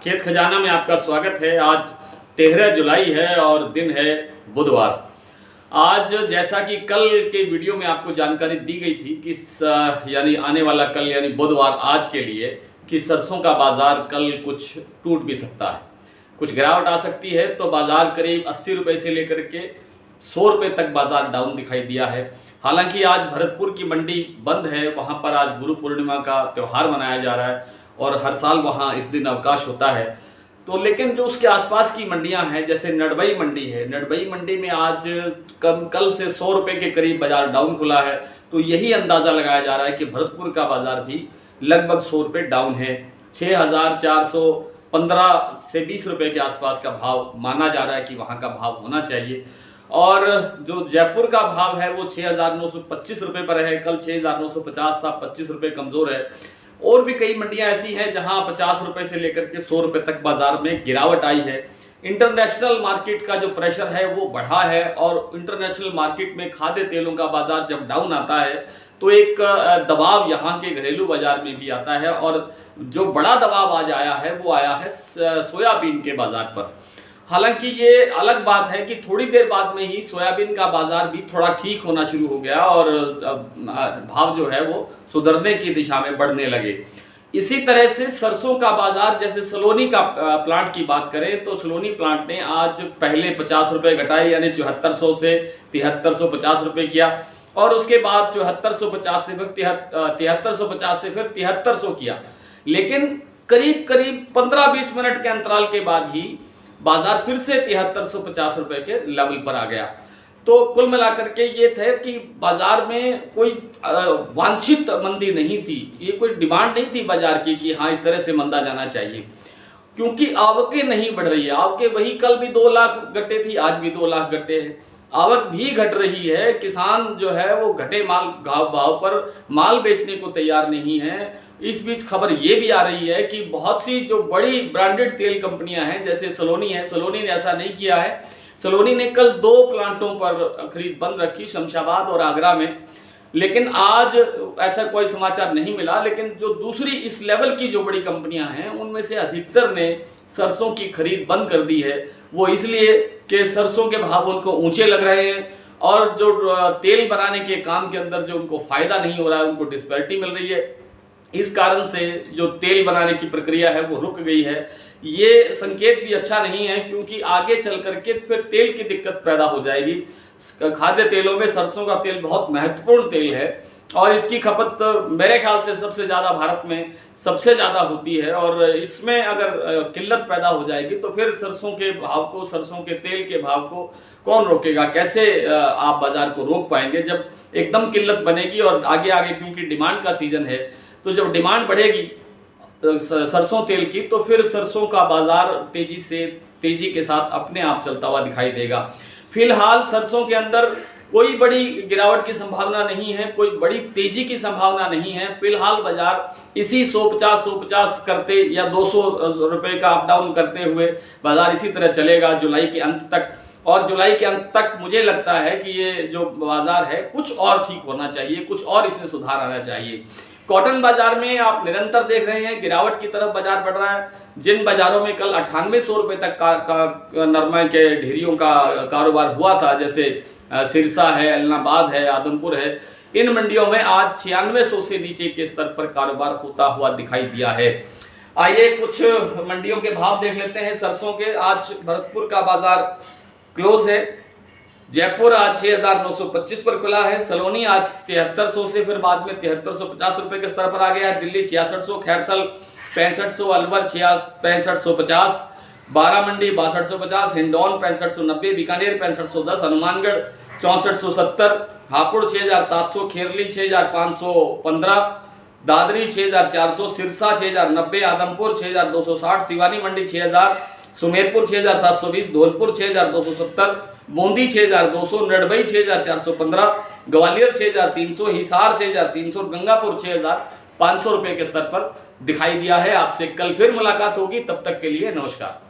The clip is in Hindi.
खेत खजाना में आपका स्वागत है। आज 13 जुलाई है और दिन है बुधवार। आज जैसा कि कल के वीडियो में आपको जानकारी दी गई थी कि यानी आने वाला कल यानी बुधवार आज के लिए कि सरसों का बाजार कल कुछ टूट भी सकता है, कुछ गिरावट आ सकती है। तो बाजार करीब 80 रुपये से लेकर के 100 रुपये तक बाजार डाउन दिखाई दिया है। हालांकि आज भरतपुर की मंडी बंद है, वहां पर आज गुरु पूर्णिमा का त्यौहार मनाया जा रहा है और हर साल वहां इस दिन अवकाश होता है। तो लेकिन जो उसके आसपास की मंडियां हैं, जैसे नडबई मंडी है, नडबई मंडी में आज कल से 100 रुपये के करीब बाजार डाउन खुला है। तो यही अंदाज़ा लगाया जा रहा है कि भरतपुर का बाजार भी लगभग 100 रुपये डाउन है। 6,415 से 20 रुपये के आसपास का भाव माना जा रहा है कि वहाँ का भाव होना चाहिए। और जो जयपुर का भाव है वो 6,925 रुपये पर है, कल 6,950 था, 25 रुपये कमज़ोर है। और भी कई मंडियां ऐसी हैं जहां 50 रुपये से लेकर के 100 रुपये तक बाजार में गिरावट आई है। इंटरनेशनल मार्केट का जो प्रेशर है वो बढ़ा है और इंटरनेशनल मार्केट में खाद्य तेलों का बाजार जब डाउन आता है तो एक दबाव यहाँ के घरेलू बाजार में भी आता है। और जो बड़ा दबाव आज आया है वो आया है सोयाबीन के बाजार पर। हालांकि ये अलग बात है कि थोड़ी देर बाद में ही सोयाबीन का बाजार भी थोड़ा ठीक होना शुरू हो गया और भाव जो है वो सुधरने की दिशा में बढ़ने लगे। इसी तरह से सरसों का बाजार, जैसे सलोनी का प्लांट की बात करें तो सलोनी प्लांट ने आज पहले 50 रुपये घटाए, यानी 7400 से 7350 रुपये किया और उसके बाद 7450 से फिर 7350 से फिर 7300 किया। लेकिन करीब करीब 15-20 मिनट के अंतराल के बाद ही बाजार फिर से 7350 रुपये के लेवल पर आ गया। तो कुल मिलाकर के ये थे कि बाजार में कोई वांछित मंदी नहीं थी, ये कोई डिमांड नहीं थी बाजार की कि हाँ इस तरह से मंदा जाना चाहिए, क्योंकि आवकें नहीं बढ़ रही है। आवकें वही कल भी 2 लाख गट्टे थी, आज भी 2 लाख गट्टे है। आवक भी घट रही है, किसान जो है वो घटे माल भाव पर माल बेचने को तैयार नहीं है। इस बीच खबर ये भी आ रही है कि बहुत सी जो बड़ी ब्रांडेड तेल कंपनियां हैं, जैसे सलोनी है, सलोनी ने ऐसा नहीं किया है। सलोनी ने कल 2 प्लांटों पर खरीद बंद रखी, शमशाबाद और आगरा में, लेकिन आज ऐसा कोई समाचार नहीं मिला। लेकिन जो दूसरी इस लेवल की जो बड़ी कंपनियां हैं उनमें से अधिकतर ने सरसों की खरीद बंद कर दी है। वो इसलिए कि सरसों के भाव उनको ऊंचे लग रहे हैं और जो तेल बनाने के काम के अंदर जो उनको फ़ायदा नहीं हो रहा है, उनको डिस्पैरिटी मिल रही है। इस कारण से जो तेल बनाने की प्रक्रिया है वो रुक गई है। ये संकेत भी अच्छा नहीं है, क्योंकि आगे चल करके फिर तेल की दिक्कत पैदा हो जाएगी। खाद्य तेलों में सरसों का तेल बहुत महत्वपूर्ण तेल है और इसकी खपत मेरे ख्याल से सबसे ज़्यादा भारत में सबसे ज़्यादा होती है। और इसमें अगर किल्लत पैदा हो जाएगी तो फिर सरसों के भाव को, सरसों के तेल के भाव को कौन रोकेगा? कैसे आप बाज़ार को रोक पाएंगे जब एकदम किल्लत बनेगी? और आगे आगे क्योंकि डिमांड का सीज़न है, तो जब डिमांड बढ़ेगी सरसों तेल की तो फिर सरसों का बाजार तेजी के साथ अपने आप चलता हुआ दिखाई देगा। फिलहाल सरसों के अंदर कोई बड़ी गिरावट की संभावना नहीं है, कोई बड़ी तेजी की संभावना नहीं है। फिलहाल बाजार इसी 150 करते या 200 रुपये का अप डाउन करते हुए बाजार इसी तरह चलेगा जुलाई के अंत तक। और जुलाई के अंत तक मुझे लगता है कि ये जो बाजार है कुछ और ठीक होना चाहिए, कुछ और इसमें सुधार आना चाहिए। कॉटन बाजार में आप निरंतर देख रहे हैं गिरावट की तरफ बाजार बढ़ रहा है। जिन बाजारों में कल 9800 रुपये तक का नरमा के ढेरियों का कारोबार हुआ था, जैसे सिरसा है, एलनाबाद है, आदमपुर है, इन मंडियों में आज 9600 से नीचे के स्तर पर कारोबार होता हुआ दिखाई दिया है। आइए कुछ मंडियों के भाव देख लेते हैं सरसों के। आज भरतपुर का बाजार क्लोज है। जयपुर आज 6,925 पर खुला है। सलोनी आज 7300 से फिर बाद में 7350 रुपये के स्तर पर आ गया है। दिल्ली 6600, खैरथल 6500, अलवर 6550, बारा मंडी 6250, हिंडौन 6590, बीकानेर 6510, हनुमानगढ़ 6470, हापुड़ 6700, खेरली 6515, दादरी 6400, सिरसा 6090, आदमपुर 6260, सिवानी मंडी 6000, सुमेरपुर 6720, धौलपुर 6270, बूंदी 6200, नडबई 6415, ग्वालियर 6300, हिसार 6300, गंगापुर 6500 रुपये के स्तर पर दिखाई दिया है। आपसे कल फिर मुलाकात होगी, तब तक के लिए नमस्कार।